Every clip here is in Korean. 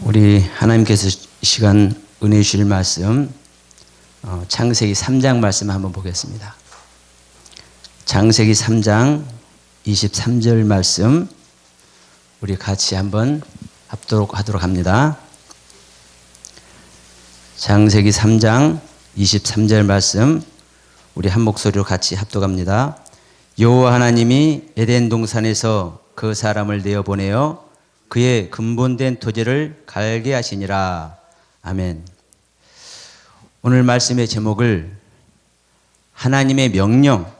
우리 하나님께서 이 시간 은혜 주실 말씀 창세기 3장 말씀 한번 보겠습니다. 창세기 3장 23절 말씀 우리 같이 한번 합독하도록 합니다. 창세기 3장 23절 말씀 우리 한 목소리로 같이 합독합니다. 여호와 하나님이 에덴 동산에서 그 사람을 내어 보내어 그의 근본된 토지를 갈게 하시니라. 아멘. 오늘 말씀의 제목을 하나님의 명령,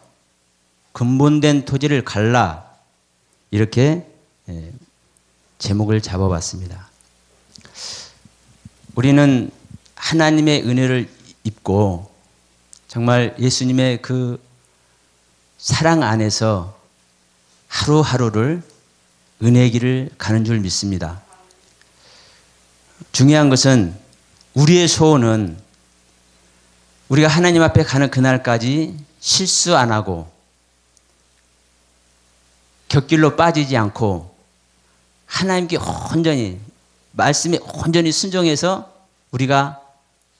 근본된 토지를 갈라, 이렇게 제목을 잡아봤습니다. 우리는 하나님의 은혜를 입고 정말 예수님의 그 사랑 안에서 하루하루를 은혜의 길을 가는 줄 믿습니다. 중요한 것은 우리의 소원은 우리가 하나님 앞에 가는 그날까지 실수 안 하고 곁길로 빠지지 않고 하나님께 온전히 말씀에 온전히 순종해서 우리가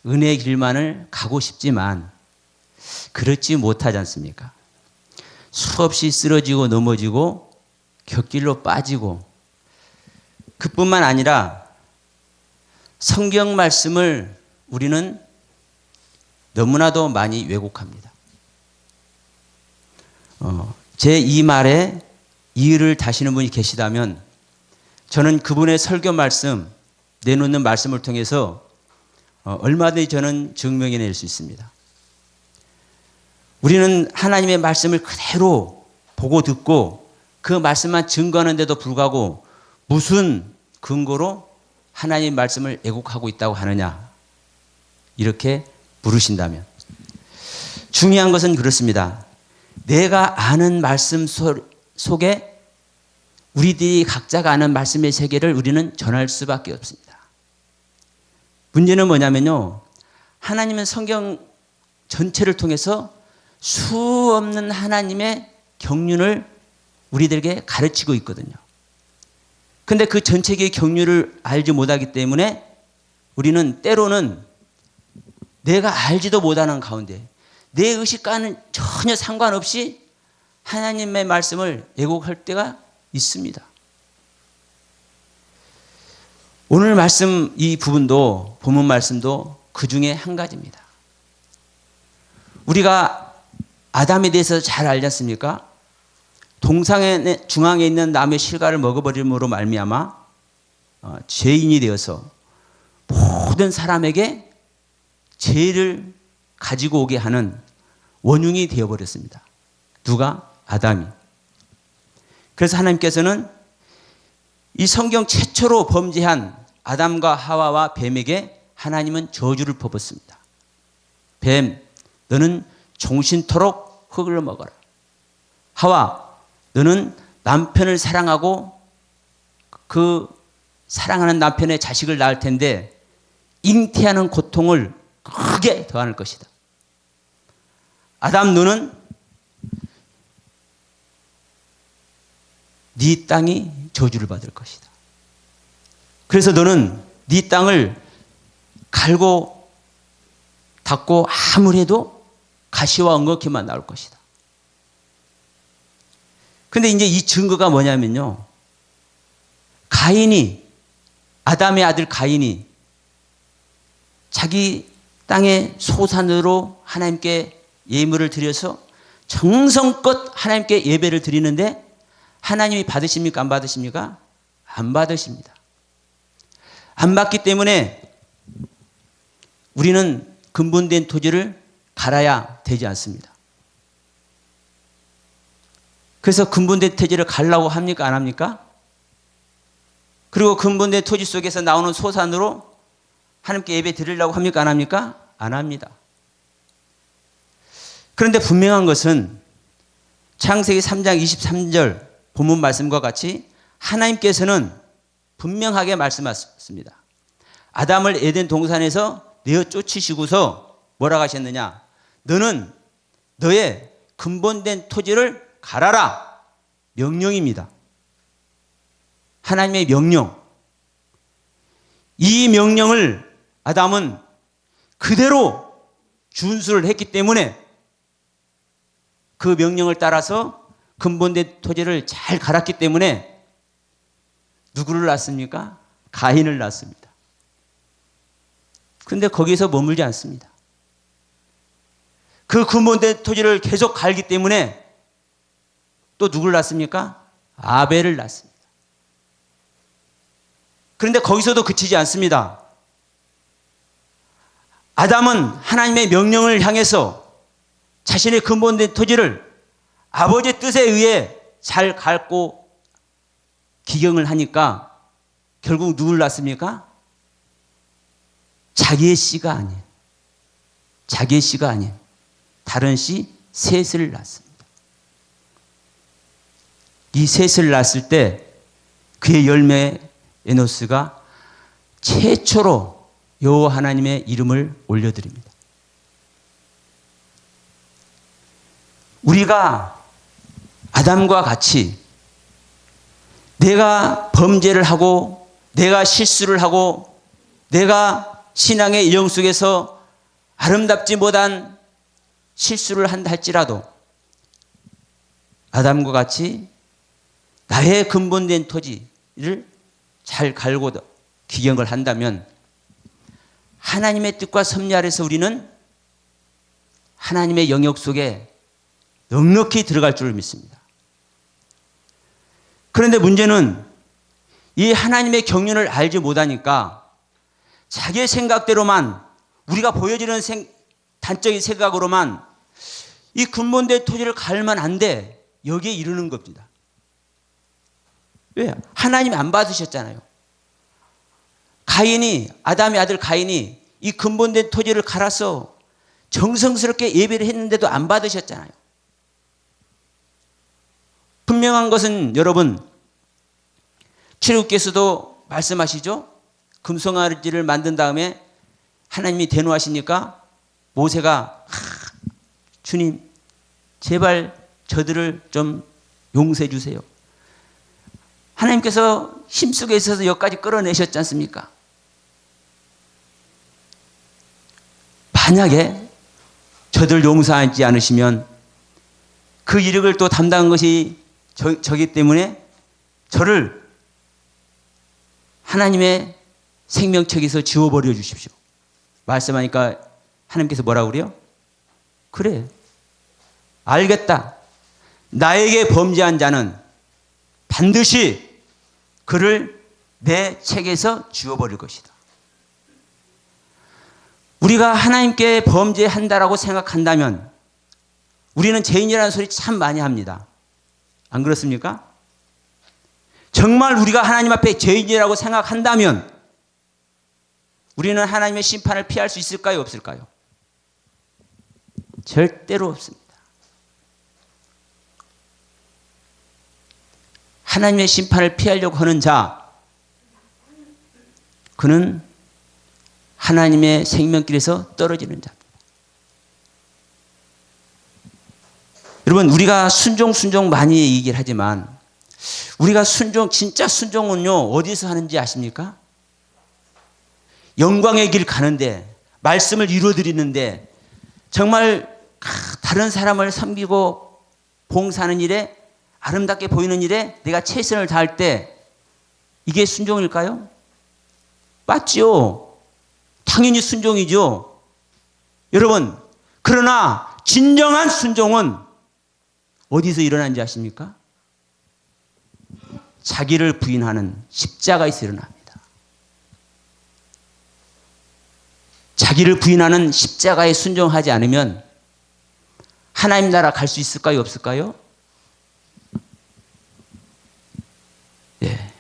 은혜의 길만을 가고 싶지만 그렇지 못하지 않습니까? 수없이 쓰러지고 넘어지고 곁길로 빠지고 그뿐만 아니라 성경 말씀을 우리는 너무나도 많이 왜곡합니다. 제 이 말에 이의를 다시는 분이 계시다면 저는 그분의 설교 말씀, 내놓는 말씀을 통해서 얼마든지 저는 증명해낼 수 있습니다. 우리는 하나님의 말씀을 그대로 보고 듣고 그 말씀만 증거하는데도 불구하고 무슨 근거로 하나님 말씀을 왜곡하고 있다고 하느냐, 이렇게 물으신다면 중요한 것은 그렇습니다. 내가 아는 말씀 속에 우리들이 각자가 아는 말씀의 세계를 우리는 전할 수밖에 없습니다. 문제는 뭐냐면요, 하나님은 성경 전체를 통해서 수없는 하나님의 경륜을 우리들에게 가르치고 있거든요. 근데 그 전체의 경륜을 알지 못하기 때문에 우리는 때로는 내가 알지도 못하는 가운데 내 의식과는 전혀 상관없이 하나님의 말씀을 왜곡할 때가 있습니다. 오늘 말씀 이 부분도 본문 말씀도 그 중에 한 가지입니다. 우리가 아담에 대해서 잘 알지 않습니까? 동산의 중앙에 있는 나무의 실과를 먹어버림으로 말미암아 죄인이 되어서 모든 사람에게 죄를 가지고 오게 하는 원흉이 되어버렸습니다. 누가? 아담이. 그래서 하나님께서는 이 성경 최초로 범죄한 아담과 하와와 뱀에게 하나님은 저주를 퍼붓습니다. 뱀, 너는 종신토록 흙을 먹어라. 하와, 너는 남편을 사랑하고 그 사랑하는 남편의 자식을 낳을 텐데 잉태하는 고통을 크게 더할 것이다. 아담, 너는 네 땅이 저주를 받을 것이다. 그래서 너는 네 땅을 갈고 닦고 아무리 해도 가시와 엉겅퀴만 나올 것이다. 근데 이제 이 증거가 뭐냐면요, 가인이, 아담의 아들 가인이 자기 땅의 소산으로 하나님께 예물을 드려서 정성껏 하나님께 예배를 드리는데 하나님이 받으십니까? 안 받으십니까? 안 받으십니다. 안 받기 때문에 우리는 근본된 토지를 갈아야 되지 않습니다. 그래서 근본된 토지를 갈라고 합니까? 안 합니까? 그리고 근본된 토지 속에서 나오는 소산으로 하나님께 예배 드리려고 합니까? 안 합니까? 안 합니다. 그런데 분명한 것은 창세기 3장 23절 본문 말씀과 같이 하나님께서는 분명하게 말씀하셨습니다. 아담을 에덴 동산에서 내어 쫓으시고서 뭐라고 하셨느냐? 너는 너의 근본된 토지를 갈아라. 명령입니다. 하나님의 명령. 이 명령을 아담은 그대로 준수를 했기 때문에 그 명령을 따라서 근본된 토지를 잘 갈았기 때문에 누구를 낳습니까? 가인을 낳습니다. 그런데 거기서 머물지 않습니다. 그 근본된 토지를 계속 갈기 때문에 또 누구를 낳습니까? 아벨을 낳습니다. 그런데 거기서도 그치지 않습니다. 아담은 하나님의 명령을 향해서 자신의 근본된 토지를 아버지의 뜻에 의해 잘 갈고 기경을 하니까 결국 누굴 낳습니까? 자기의 씨가 아닌, 자기의 씨가 아닌 다른 씨 셋을 낳습니다. 이 셋을 낳았을 때 그의 열매 에노스가 최초로 여호와 하나님의 이름을 올려드립니다. 우리가 아담과 같이 내가 범죄를 하고 내가 실수를 하고 내가 신앙의 일용 속에서 아름답지 못한 실수를 한다 할지라도 아담과 같이 나의 근본된 토지를 잘 갈고 기경을 한다면 하나님의 뜻과 섭리 아래서 우리는 하나님의 영역 속에 넉넉히 들어갈 줄을 믿습니다. 그런데 문제는 이 하나님의 경륜을 알지 못하니까 자기의 생각대로만 우리가 보여지는 단적인 생각으로만 이 근본된 토지를 갈면 안 돼. 여기에 이르는 겁니다. 왜? 하나님이 안 받으셨잖아요. 가인이, 아담의 아들 가인이 이 근본된 토지를 갈아서 정성스럽게 예배를 했는데도 안 받으셨잖아요. 분명한 것은 여러분, 출애굽께서도 말씀하시죠. 금송아지를 만든 다음에 하나님이 대노하시니까 모세가 주님 제발 저들을 좀 용서해 주세요. 하나님께서 힘쓰고 있어서 여기까지 끌어내셨지 않습니까? 만약에 저들 용서하지 않으시면 그 이력을 또 담당한 것이 저기 때문에 저를 하나님의 생명책에서 지워버려 주십시오. 말씀하니까 하나님께서 뭐라고 그래요? 그래, 알겠다. 나에게 범죄한 자는 반드시 그를 내 책에서 지워버릴 것이다. 우리가 하나님께 범죄한다라고 생각한다면 우리는 죄인이라는 소리 참 많이 합니다. 안 그렇습니까? 정말 우리가 하나님 앞에 죄인이라고 생각한다면 우리는 하나님의 심판을 피할 수 있을까요? 없을까요? 절대로 없습니다. 하나님의 심판을 피하려고 하는 자, 그는 하나님의 생명길에서 떨어지는 자입니다. 여러분, 우리가 순종 많이 얘기를 하지만 우리가 진짜 순종은요, 어디서 하는지 아십니까? 영광의 길 가는데, 말씀을 이루어드리는데, 정말 다른 사람을 섬기고 봉사하는 일에, 아름답게 보이는 일에 내가 최선을 다할 때 이게 순종일까요? 맞죠? 당연히 순종이죠. 여러분, 그러나 진정한 순종은 어디서 일어나는지 아십니까? 자기를 부인하는 십자가에서 일어납니다. 자기를 부인하는 십자가에 순종하지 않으면 하나님 나라 갈 수 있을까요? 없을까요? 네.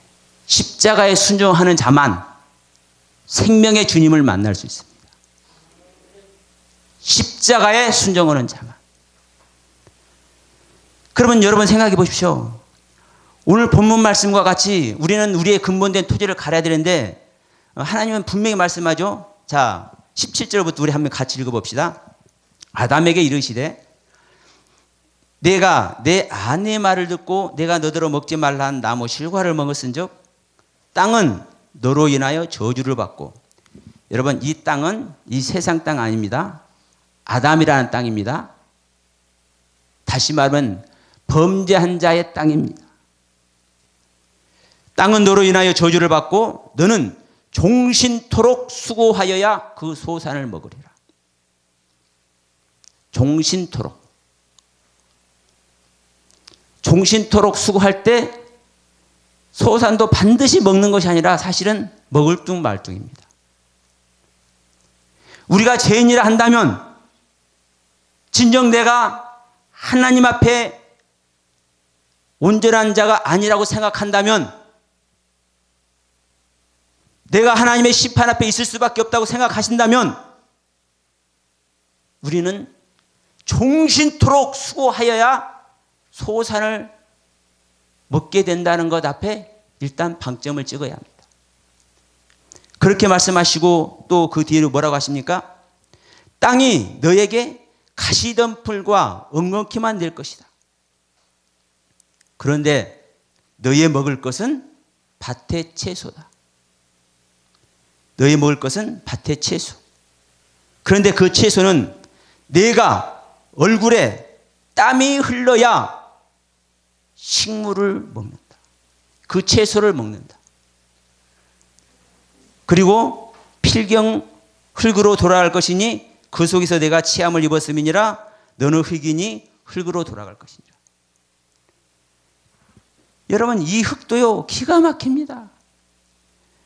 십자가에 순종하는 자만 생명의 주님을 만날 수 있습니다. 십자가에 순종하는 자만. 그러면 여러분 생각해 보십시오. 오늘 본문 말씀과 같이 우리는 우리의 근본된 토지를 갈아야 되는데 하나님은 분명히 말씀하죠. 자, 17절부터 우리 한번 같이 읽어봅시다. 아담에게 이르시되 내가 내 아내의 말을 듣고 내가 너더러 먹지 말라 한 나무 실과를 먹었은즉 땅은 너로 인하여 저주를 받고. 여러분, 이 땅은 이 세상 땅 아닙니다. 아담이라는 땅입니다. 다시 말하면 범죄한 자의 땅입니다. 땅은 너로 인하여 저주를 받고 너는 종신토록 수고하여야 그 소산을 먹으리라. 종신토록. 종신토록 수고할 때 소산도 반드시 먹는 것이 아니라 사실은 먹을 둥 말 둥입니다. 우리가 죄인이라 한다면 진정 내가 하나님 앞에 온전한 자가 아니라고 생각한다면, 내가 하나님의 심판 앞에 있을 수밖에 없다고 생각하신다면, 우리는 종신토록 수고하여야 소산을 먹게 된다는 것 앞에 일단 방점을 찍어야 합니다. 그렇게 말씀하시고 또 그 뒤로 뭐라고 하십니까? 땅이 너에게 가시덤불과 엉겅퀴만 될 것이다. 그런데 너의 먹을 것은 밭의 채소다. 너의 먹을 것은 밭의 채소. 그런데 그 채소는 내가 얼굴에 땀이 흘러야 식물을 먹는다. 그 채소를 먹는다. 그리고 필경 흙으로 돌아갈 것이니 그 속에서 내가 치함을 입었음이니라. 너는 흙이니 흙으로 돌아갈 것이니라. 여러분, 이 흙도요 기가 막힙니다.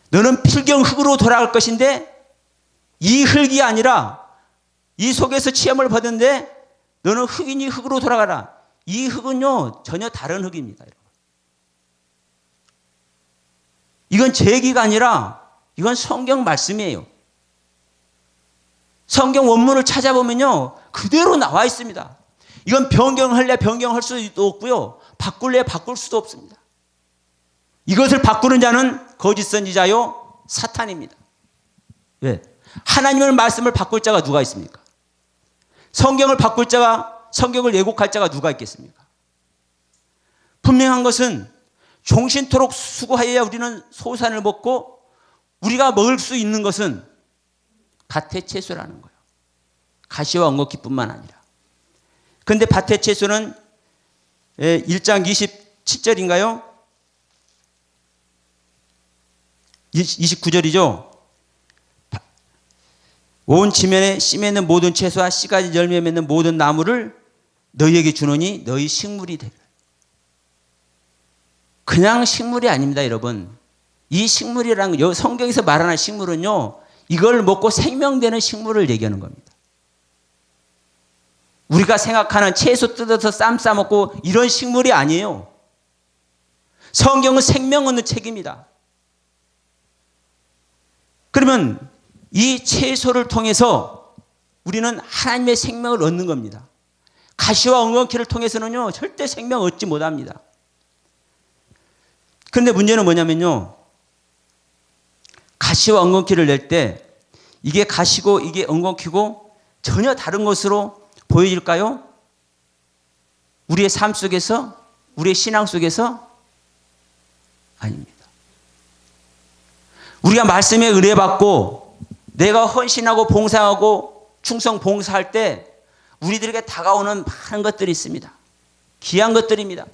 너는 필경 흙으로 돌아갈 것인데 이 흙이 아니라 이 속에서 치함을 받은데 너는 흙이니 흙으로 돌아가라. 이 흙은요 전혀 다른 흙입니다. 여러분. 이건 제 얘기가 아니라 이건 성경 말씀이에요. 성경 원문을 찾아보면요 그대로 나와 있습니다. 이건 변경할래 변경할 수도 없고요, 바꿀래 바꿀 수도 없습니다. 이것을 바꾸는 자는 거짓 선지자요 사탄입니다. 왜? 하나님의 말씀을 바꿀 자가 누가 있습니까? 성경을 바꿀 자가, 성경을 왜곡할 자가 누가 있겠습니까? 분명한 것은 종신토록 수고하여야 우리는 소산을 먹고, 우리가 먹을 수 있는 것은 밭의 채소라는 거예요. 가시와 엉겅퀴뿐만 아니라. 그런데 밭의 채소는 1장 27절인가요? 29절이죠. 온 지면에 씨 맺는 모든 채소와 씨가지 열매 맺는 모든 나무를 너희에게 주노니 너희 식물이 되리라. 그냥 식물이 아닙니다, 여러분. 이 식물이라는 거, 성경에서 말하는 식물은요, 이걸 먹고 생명되는 식물을 얘기하는 겁니다. 우리가 생각하는 채소 뜯어서 쌈 싸먹고 이런 식물이 아니에요. 성경은 생명 얻는 책입니다. 그러면 이 채소를 통해서 우리는 하나님의 생명을 얻는 겁니다. 가시와 엉겅퀴를 통해서는요 절대 생명 얻지 못합니다. 그런데 문제는 뭐냐면요, 가시와 엉겅퀴를 낼 때 이게 가시고 이게 엉겅퀴고 전혀 다른 것으로 보여질까요? 우리의 삶 속에서, 우리의 신앙 속에서? 아닙니다. 우리가 말씀에 의뢰받고 내가 헌신하고 봉사하고 충성 봉사할 때 우리들에게 다가오는 많은 것들이 있습니다. 귀한 것들입니다.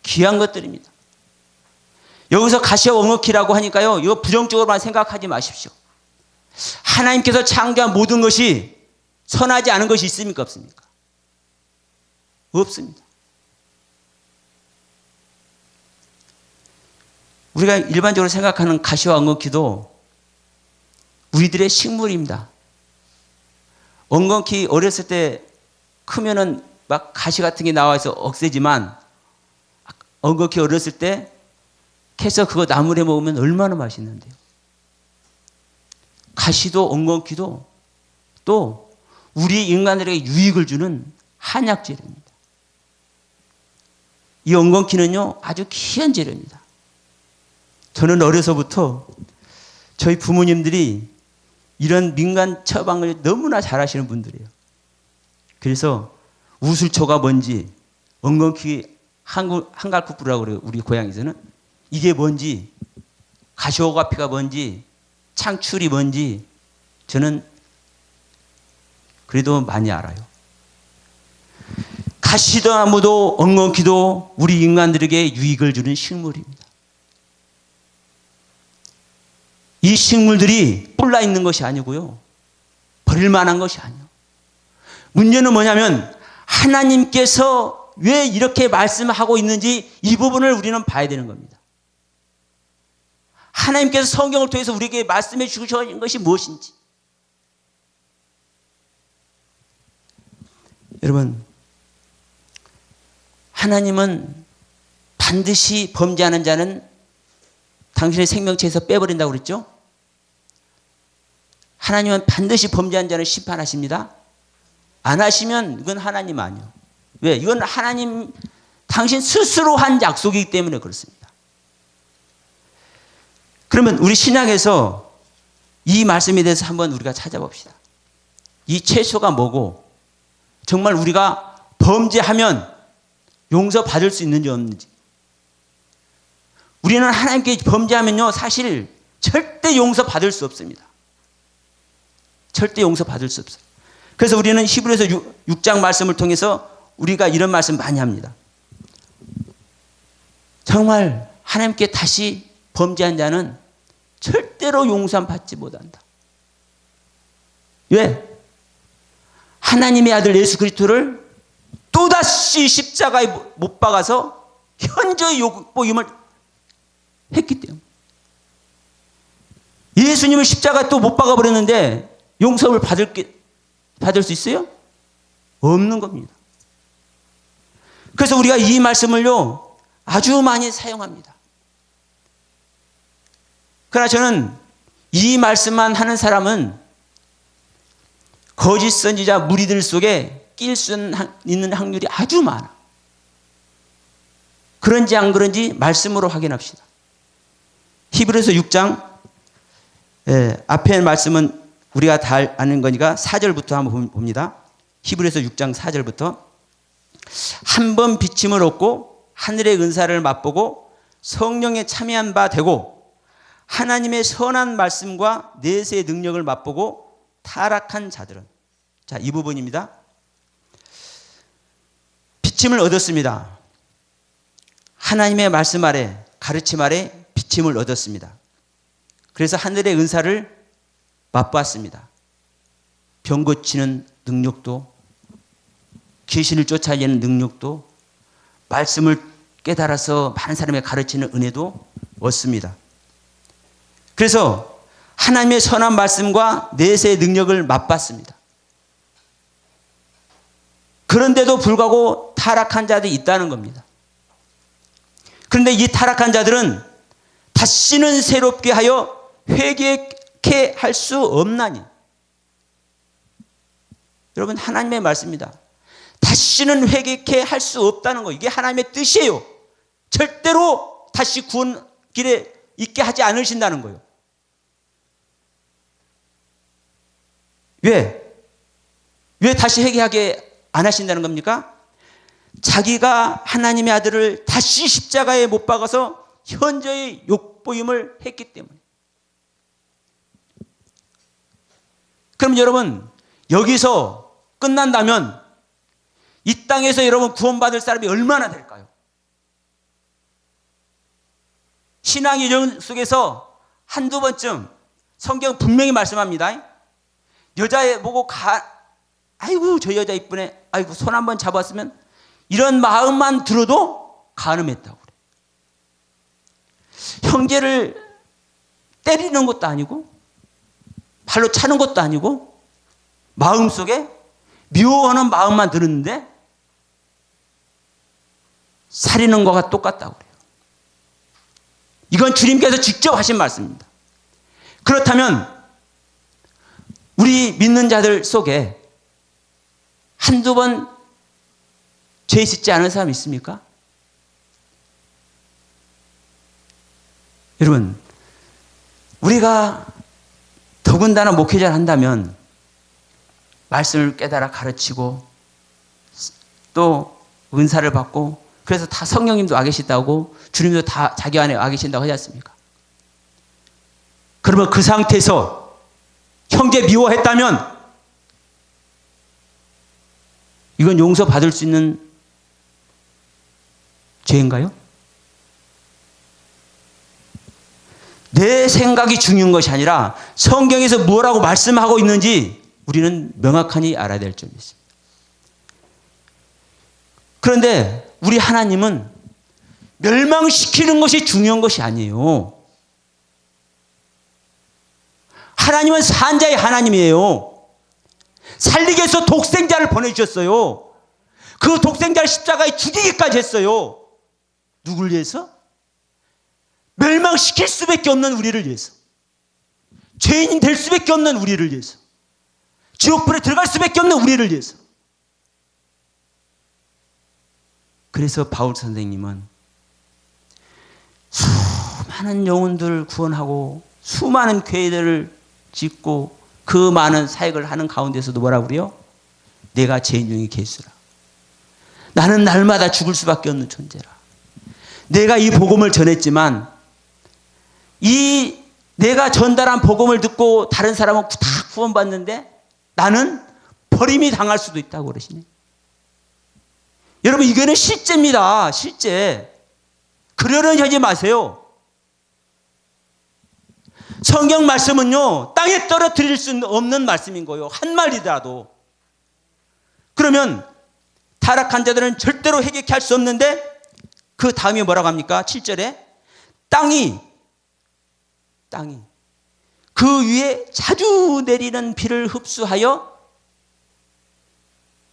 귀한 것들입니다. 여기서 가시와 엉겅퀴라고 하니까요, 이거 부정적으로만 생각하지 마십시오. 하나님께서 창조한 모든 것이 선하지 않은 것이 있습니까? 없습니까? 없습니다. 우리가 일반적으로 생각하는 가시와 엉겅퀴도 우리들의 식물입니다. 엉겅퀴 어렸을 때 크면은 막 가시 같은 게 나와서 억세지만, 엉겅퀴 어렸을 때 캐서 그거 나물에 먹으면 얼마나 맛있는데요. 가시도 엉겅퀴도 또 우리 인간들에게 유익을 주는 한약 재료입니다. 이 엉겅퀴는요 아주 귀한 재료입니다. 저는 어려서부터 저희 부모님들이 이런 민간 처방을 너무나 잘하시는 분들이에요. 그래서 우슬초가 뭔지, 엉겅퀴 한갈국부라고 그래요. 우리 고향에서는. 이게 뭔지 가시오가피가 뭔지, 창출이 뭔지 저는 그래도 많이 알아요. 가시나무도 엉겅퀴도 우리 인간들에게 유익을 주는 식물입니다. 이 식물들이 뿔나 있는 것이 아니고요, 버릴 만한 것이 아니에요. 문제는 뭐냐면 하나님께서 왜 이렇게 말씀하고 있는지 이 부분을 우리는 봐야 되는 겁니다. 하나님께서 성경을 통해서 우리에게 말씀해 주신 것이 무엇인지. 여러분, 하나님은 반드시 범죄하는 자는 당신의 생명체에서 빼버린다고 그랬죠? 하나님은 반드시 범죄한 자는 심판하십니다. 안 하시면 이건 하나님 아니에요. 왜? 이건 하나님 당신 스스로 한 약속이기 때문에 그렇습니다. 그러면 우리 신약에서 이 말씀에 대해서 한번 우리가 찾아봅시다. 이 채소가 뭐고 정말 우리가 범죄하면 용서받을 수 있는지 없는지. 우리는 하나님께 범죄하면요, 사실 절대 용서받을 수 없습니다. 절대 용서받을 수 없어요. 그래서 우리는 히브리서 6장 말씀을 통해서 우리가 이런 말씀 많이 합니다. 정말 하나님께 다시 범죄한 자는 절대로 용서받지 못한다. 왜? 하나님의 아들 예수 그리스도를 또다시 십자가에 못 박아서 현저히 욕보임을 했기 때문에. 예수님을 십자가에 또 못 박아버렸는데 용서를 받을 수 있어요? 없는 겁니다. 그래서 우리가 이 말씀을요, 아주 많이 사용합니다. 그러나 저는 이 말씀만 하는 사람은 거짓 선지자 무리들 속에 낄 수 있는 확률이 아주 많아. 그런지 안 그런지 말씀으로 확인합시다. 히브리서 6장 앞에 말씀은 우리가 다 아는 거니까 4절부터 한번 봅니다. 히브리서 6장 4절부터 한 번 비침을 얻고 하늘의 은사를 맛보고 성령에 참여한 바 되고 하나님의 선한 말씀과 내세의 능력을 맛보고 타락한 자들은, 자, 이 부분입니다. 비침을 얻었습니다. 하나님의 말씀 아래, 가르침 아래 비침을 얻었습니다. 그래서 하늘의 은사를 맛보았습니다. 병 고치는 능력도, 귀신을 쫓아내는 능력도, 말씀을 깨달아서 많은 사람에게 가르치는 은혜도 얻습니다. 그래서 하나님의 선한 말씀과 내세의 능력을 맛봤습니다. 그런데도 불구하고 타락한 자들이 있다는 겁니다. 그런데 이 타락한 자들은 다시는 새롭게 하여 회개케 할 수 없나니. 여러분, 하나님의 말씀입니다. 다시는 회개케 할 수 없다는 거, 이게 하나님의 뜻이에요. 절대로 다시 구원 길에 있게 하지 않으신다는 거예요. 왜 다시 회개하게 안 하신다는 겁니까? 자기가 하나님의 아들을 다시 십자가에 못 박아서 현저히 욕보임을 했기 때문에. 그럼 여러분, 여기서 끝난다면 이 땅에서 여러분 구원받을 사람이 얼마나 될까요? 신앙의 여정 속에서 한두 번쯤 성경 분명히 말씀합니다. 여자애 보고 아이고 저 여자 이쁘네, 아이고 손 한번 잡았으면, 이런 마음만 들어도 간음했다고 그래요. 형제를 때리는 것도 아니고 발로 차는 것도 아니고 마음속에 미워하는 마음만 들었는데 살리는 것과 똑같다고 그래요. 이건 주님께서 직접 하신 말씀입니다. 그렇다면 우리 믿는 자들 속에 한두 번 죄 짓지 않은 사람 있습니까? 여러분, 우리가 더군다나 목회자를 한다면 말씀을 깨달아 가르치고 또 은사를 받고, 그래서 다 성령님도 와 계시다고, 주님도 다 자기 안에 와 계신다고 하지 않습니까? 그러면 그 상태에서 형제 미워했다면 이건 용서받을 수 있는 죄인가요? 내 생각이 중요한 것이 아니라 성경에서 뭐라고 말씀하고 있는지 우리는 명확하니 알아야 될 점이 있습니다. 그런데 우리 하나님은 멸망시키는 것이 중요한 것이 아니에요. 하나님은 산자의 하나님이에요. 살리기 위해서 독생자를 보내주셨어요. 그 독생자를 십자가에 죽이기까지 했어요. 누굴 위해서? 멸망시킬 수밖에 없는 우리를 위해서. 죄인이 될 수밖에 없는 우리를 위해서. 지옥불에 들어갈 수밖에 없는 우리를 위해서. 그래서 바울 선생님은 수많은 영혼들을 구원하고 수많은 교회들을 짓고 그 많은 사역을 하는 가운데서도 뭐라고 그래요? 내가 죄인 중에 개수라. 나는 날마다 죽을 수밖에 없는 존재라. 내가 이 복음을 전했지만 이 내가 전달한 복음을 듣고 다른 사람은 다 구원받는데 나는 버림이 당할 수도 있다고 그러시네. 여러분 이거는 실제입니다. 실제. 그러려니 하지 마세요. 성경 말씀은요, 땅에 떨어뜨릴 수 없는 말씀인 거예요. 한 말이라도. 그러면 타락한 자들은 절대로 회개케 할 수 없는데 그 다음에 뭐라고 합니까? 7절에 땅이 그 위에 자주 내리는 비를 흡수하여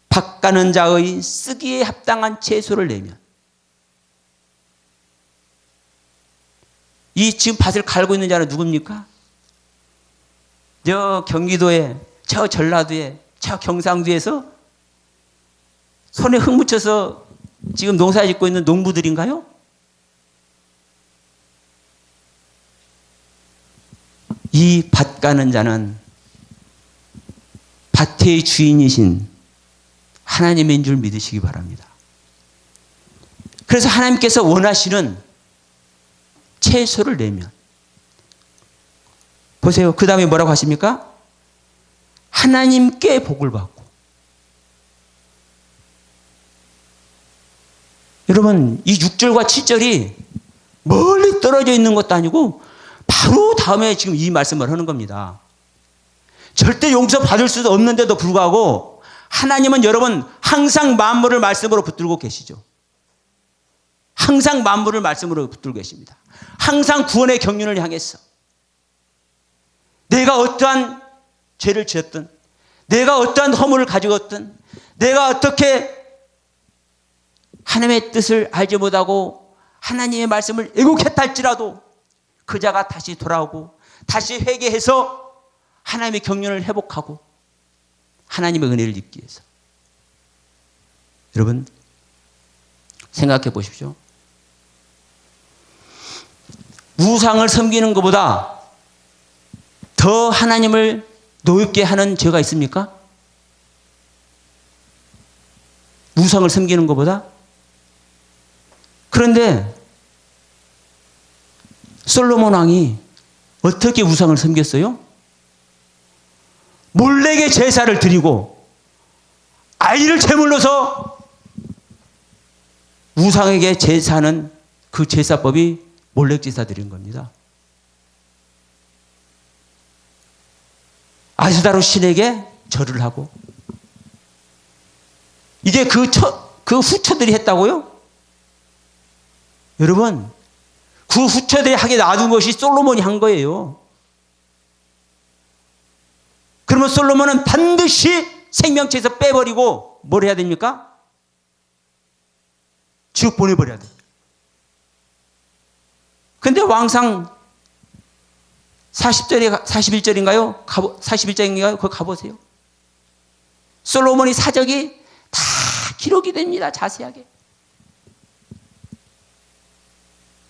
밭가는 자의 쓰기에 합당한 채소를 내면 이 지금 밭을 갈고 있는 자는 누굽니까? 저 경기도에, 저 전라도에, 저 경상도에서 손에 흙 묻혀서 지금 농사 짓고 있는 농부들인가요? 이 밭 가는 자는 밭의 주인이신 하나님인 줄 믿으시기 바랍니다. 그래서 하나님께서 원하시는 채소를 내면 보세요. 그 다음에 뭐라고 하십니까? 하나님께 복을 받고. 여러분 이 6절과 7절이 멀리 떨어져 있는 것도 아니고 바로 다음에 지금 이 말씀을 하는 겁니다. 절대 용서받을 수도 없는데도 불구하고 하나님은 여러분 항상 만물을 말씀으로 붙들고 계시죠. 항상 만물을 말씀으로 붙들고 계십니다. 항상 구원의 경륜을 향해서 내가 어떠한 죄를 지었든 내가 어떠한 허물을 가지고 있든 내가 어떻게 하나님의 뜻을 알지 못하고 하나님의 말씀을 애곡했다 할지라도 그 자가 다시 돌아오고 다시 회개해서 하나님의 경륜을 회복하고 하나님의 은혜를 입기 위해서. 여러분 생각해 보십시오. 우상을 섬기는 것보다 더 하나님을 노엽게 하는 죄가 있습니까? 우상을 섬기는 것보다? 그런데 솔로몬 왕이 어떻게 우상을 섬겼어요? 몰래게 제사를 드리고 아이를 제물로서 우상에게 제사하는 그 제사법이 몰래 제사 드린 겁니다. 아스다로 신에게 절을 하고 이게 그 후처들이 했다고요? 여러분 그 후처들이 하게 놔둔 것이 솔로몬이 한 거예요. 그러면 솔로몬은 반드시 생명체에서 빼버리고 뭘 해야 됩니까? 지옥 보내버려야 돼요. 근데 왕상 41절인가요? 41장인가요? 거기 가보세요. 솔로몬이 사적이 다 기록이 됩니다. 자세하게.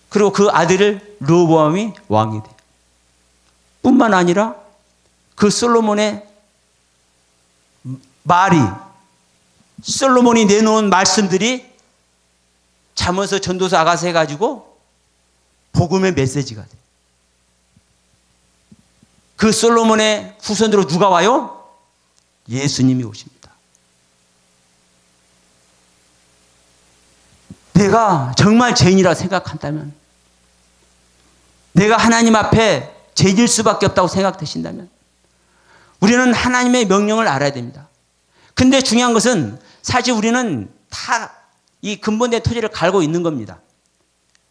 그리고 그 아들을 르호보암이 왕이 돼요. 뿐만 아니라 그 솔로몬의 말이 솔로몬이 내놓은 말씀들이 잠언서 전도서 아가서 해가지고 복음의 메시지가 돼요. 그 솔로몬의 후손으로 누가 와요? 예수님이 오십니다. 내가 정말 죄인이라 생각한다면, 내가 하나님 앞에 죄질 수밖에 없다고 생각되신다면 우리는 하나님의 명령을 알아야 됩니다. 근데 중요한 것은 사실 우리는 다 이 근본된 토지를 갈고 있는 겁니다.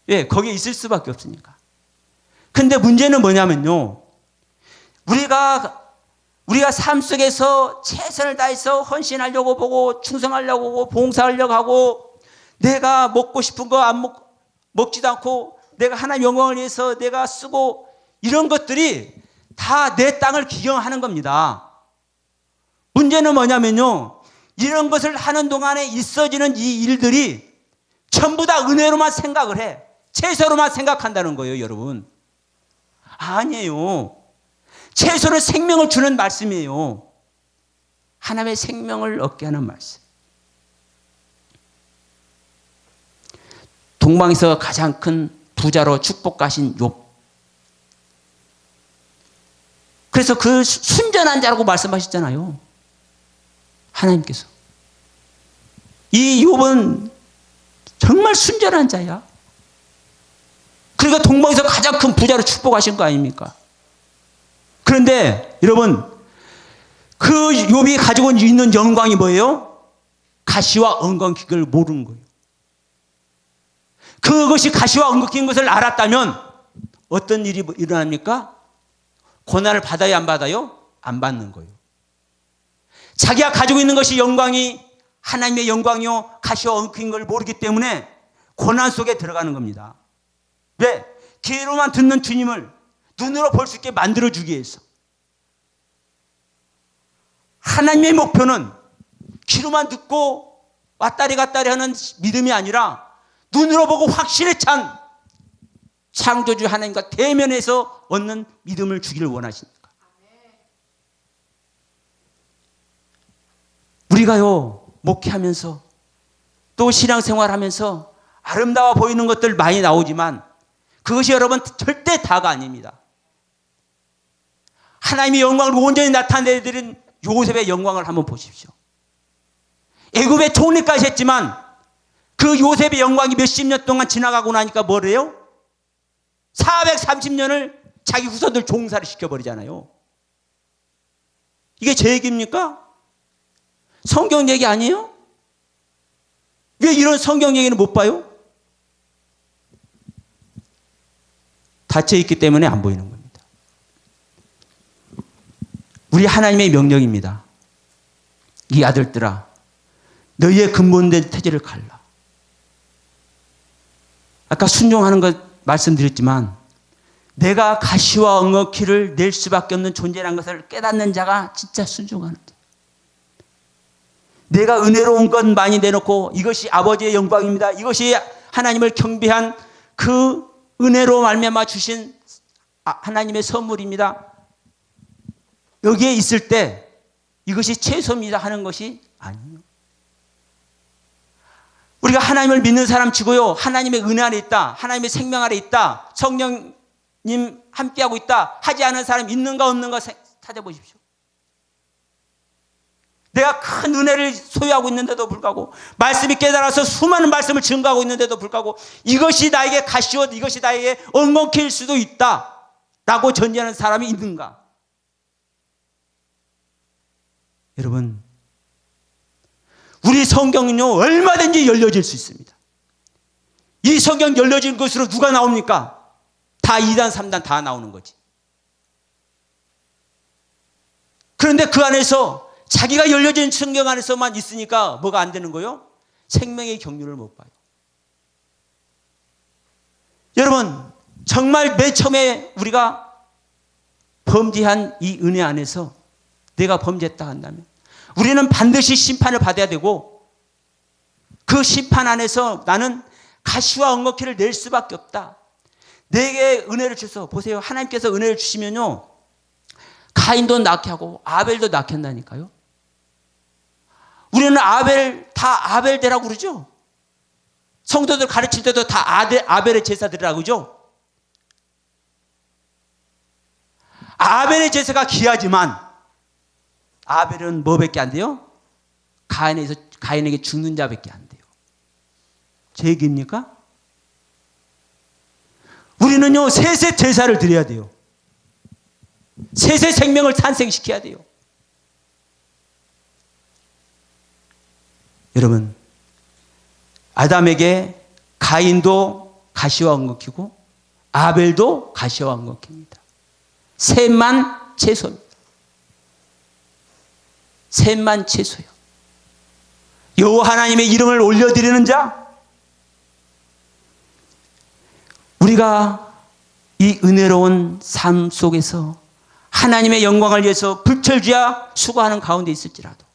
왜? 거기에 있을 수밖에 없으니까. 근데 문제는 뭐냐면요. 우리가 삶 속에서 최선을 다해서 헌신하려고 보고 충성하려고 보고 봉사하려고 하고 내가 먹고 싶은 거 먹지도 않고 내가 하나님 영광을 위해서 내가 쓰고 이런 것들이 다 내 땅을 기경하는 겁니다. 문제는 뭐냐면요. 이런 것을 하는 동안에 있어지는 이 일들이 전부 다 은혜로만 생각을 해. 채소로만 생각한다는 거예요, 여러분. 아니에요. 채소는 생명을 주는 말씀이에요. 하나님의 생명을 얻게 하는 말씀. 동방에서 가장 큰 부자로 축복하신 욥. 그래서 그 순전한 자라고 말씀하셨잖아요. 하나님께서. 이 욥은 정말 순전한 자야. 그러니까 동방에서 가장 큰 부자로 축복하신 거 아닙니까? 그런데 여러분, 그 욥이 가지고 있는 영광이 뭐예요? 가시와 엉겅퀴를 모르는 거예요. 그것이 가시와 엉겅퀴인 것을 알았다면 어떤 일이 일어납니까? 고난을 받아야 안 받아요? 안 받는 거예요. 자기가 가지고 있는 것이 영광이 하나님의 영광이요 가시와 엉킨 걸 모르기 때문에 고난 속에 들어가는 겁니다. 왜? 귀로만 듣는 주님을 눈으로 볼 수 있게 만들어주기 위해서. 하나님의 목표는 귀로만 듣고 왔다리 갔다리 하는 믿음이 아니라 눈으로 보고 확신에 찬 창조주 하나님과 대면해서 얻는 믿음을 주기를 원하십니까? 우리가요 목회하면서 또 신앙생활하면서 아름다워 보이는 것들 많이 나오지만 그것이 여러분 절대 다가 아닙니다. 하나님의 영광을 온전히 나타내드린 요셉의 영광을 한번 보십시오. 애굽의 총리까지 했지만 그 요셉의 영광이 몇십 년 동안 지나가고 나니까 뭐래요? 430년을 자기 후손들 종살이 시켜버리잖아요. 이게 제 얘기입니까? 성경 얘기 아니에요? 왜 이런 성경 얘기는 못 봐요? 닫혀있기 때문에 안 보이는 겁니다. 우리 하나님의 명령입니다. 이 아들들아, 너희의 근본된 태지를 갈라. 아까 순종하는 것 말씀드렸지만 내가 가시와 엉겅퀴를 낼 수밖에 없는 존재라는 것을 깨닫는 자가 진짜 순종하는 자. 내가 은혜로운 것 많이 내놓고 이것이 아버지의 영광입니다. 이것이 하나님을 경배한 그 은혜로 말미암아 주신 하나님의 선물입니다. 여기에 있을 때 이것이 최소입니다 하는 것이 아니에요. 우리가 하나님을 믿는 사람 치고요. 하나님의 은혜 안에 있다. 하나님의 생명 안에 있다. 성령님 함께하고 있다. 하지 않은 사람 있는가 없는가 찾아보십시오. 내가 큰 은혜를 소유하고 있는데도 불구하고 말씀이 깨달아서 수많은 말씀을 증거하고 있는데도 불구하고 이것이 나에게 가시오 이것이 나에게 엉겅퀴일 수도 있다 라고 전제하는 사람이 있는가? 여러분, 우리 성경은요 얼마든지 열려질 수 있습니다. 이 성경 열려진 것으로 누가 나옵니까? 다 2단 3단 다 나오는 거지. 그런데 그 안에서 자기가 열려진 성경 안에서만 있으니까 뭐가 안 되는 거예요? 생명의 경륜을 못 봐요. 여러분, 정말 맨 처음에 우리가 범죄한 이 은혜 안에서 내가 범죄했다 한다면 우리는 반드시 심판을 받아야 되고 그 심판 안에서 나는 가시와 엉겅퀴를 낼 수밖에 없다. 내게 은혜를 주셔서 보세요. 하나님께서 은혜를 주시면요 가인도 낳게 하고 아벨도 낳게 한다니까요. 우리는 다 아벨대라고 그러죠. 성도들 가르칠 때도 다 아벨의 제사들이라고 그러죠. 아벨의 제사가 귀하지만 아벨은 뭐밖에 안 돼요? 가인에게 죽는 자밖에 안 돼요. 제 얘기입니까? 우리는요, 셋의 제사를 드려야 돼요. 셋의 생명을 탄생시켜야 돼요. 여러분, 아담에게 가인도 가시와 엉겅퀴고 아벨도 가시와 엉겅퀴입니다. 셋만 채소입니다. 셋만 채소요. 여호와 하나님의 이름을 올려드리는 자, 우리가 이 은혜로운 삶 속에서 하나님의 영광을 위해서 불철주야 수고하는 가운데 있을지라도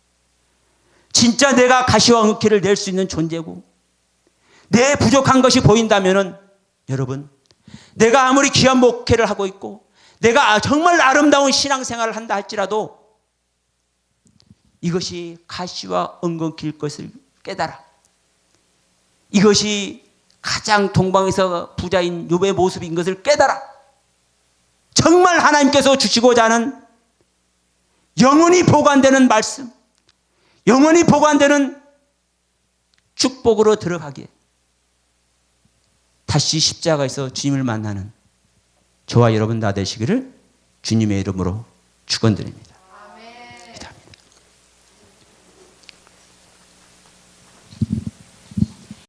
진짜 내가 가시와 엉겅퀴를 낼 수 있는 존재고 내 부족한 것이 보인다면은 여러분, 내가 아무리 귀한 목회를 하고 있고 내가 정말 아름다운 신앙생활을 한다 할지라도 이것이 가시와 엉겅퀴일 것을 깨달아. 이것이 가장 동방에서 부자인 욥의 모습인 것을 깨달아. 정말 하나님께서 주시고자 하는 영원히 보관되는 말씀, 영원히 보관되는 축복으로 들어가기에 다시 십자가에서 주님을 만나는 저와 여러분 다 되시기를 주님의 이름으로 축원드립니다.